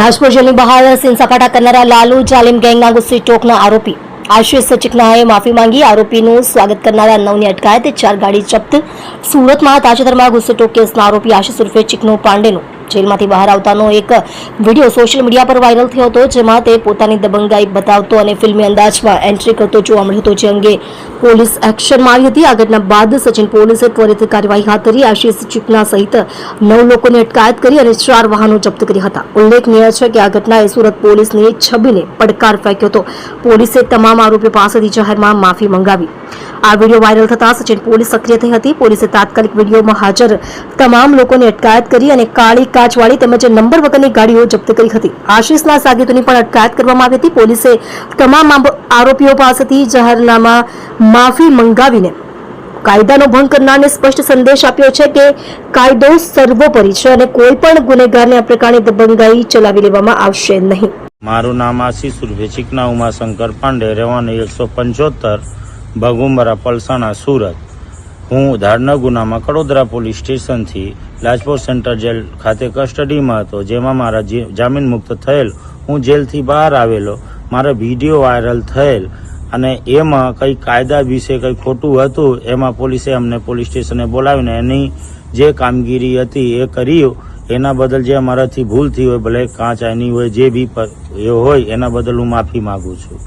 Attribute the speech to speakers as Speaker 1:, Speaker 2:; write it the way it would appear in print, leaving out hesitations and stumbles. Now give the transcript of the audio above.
Speaker 1: રાજપુર જેલની બહાર સીન સપાટા કરનારા લાલુ જાલિમ ગેંગના ગુસ્સી ટોકના આરોપી આશિષ ચિકનાએ માફી માંગી. આરોપીનું સ્વાગત કરનારા 9ની અટકાયત, 4 ગાડી જપ્ત. સુરતમાં તાજેતરમાં ગુસ્સી ટોક કેસના આરોપી આશિષ ઉર્ફે ચિકનો પાંડેનું જેલમાંથી બહાર આવતાનો એક વિડીયો સોશિયલ મીડિયા પર વાયરલ થયો હતો, જેમાં તે પોતાની દબંગાઈ બતાવતો અને ફિલ્મી અંદાજમાં એન્ટ્રી કરતો જોવા મળ્યો હતો, જે અંગે પોલીસ એક્શનમાં આવી હતી. આ ઘટના બાદ સચિન પોલીસે ત્વરિત કાર્યવાહી હાથ ધરી આશિષ ચિકના સહિત 9 લોકોની અટકાયત કરી અને 4 વાહનો જપ્ત કર્યા હતા. ઉલ્લેખનીય છે કે આ ઘટનાએ સુરત પોલીસની છબીને પડકાર ફેંક્યો હતો. પોલીસે તમામ આરોપીઓ પાસેથી જાહેરમાં માફી મંગાવી. આ વિડીયો વાયરલ થતા સચિન પોલીસ સક્રિય થઈ હતી. પોલીસે તાત્કાલિક વિડીયોમાં હાજર તમામ લોકોની અટકાયત કરી અને કાળી કાચવાળી તેમજ નંબર વગરની ગાડીઓ જપ્ત કરી હતી. આશિષના સાગીતોની પણ અટકાયત કરવામાં આવી હતી. પોલીસે તમામ આરોપીઓ પાસેથી જાહેરનામા માફી મંગાવીને કાયદાનો ભંગ કરનારને સ્પષ્ટ સંદેશ આપ્યો છે કે કાયદો સર્વોપરી છે અને કોઈ પણ ગુનેગારને આ પ્રકારની દબંગાઈ ચલાવી લેવામાં આવશે નહીં.
Speaker 2: મારું નામ આશિષ ઉર્ફે ચિકના ઉમાશંકર પાંડે, રહેવાનું 175 ભગુંબરા પલસાણા, સુરત. હું ધારના ગુનામાં કડોદરા પોલીસ સ્ટેશનથી લાજપોર સેન્ટ્રલ જેલ ખાતે કસ્ટડીમાં હતો, જેમાં મારા જામીન મુક્ત થયેલ. હું જેલથી બહાર આવેલો, મારો વિડીયો વાયરલ થયેલ અને એમાં કંઈ કાયદા વિશે કંઈ ખોટું હતું. એમાં પોલીસે અમને પોલીસ સ્ટેશને બોલાવીને એની જે કામગીરી હતી એ કરી. એના બદલ જે અમારાથી ભૂલ થઈ હોય, ભલે કાંચ આની હોય, જે બી હોય એના બદલ હું માફી માગું છું.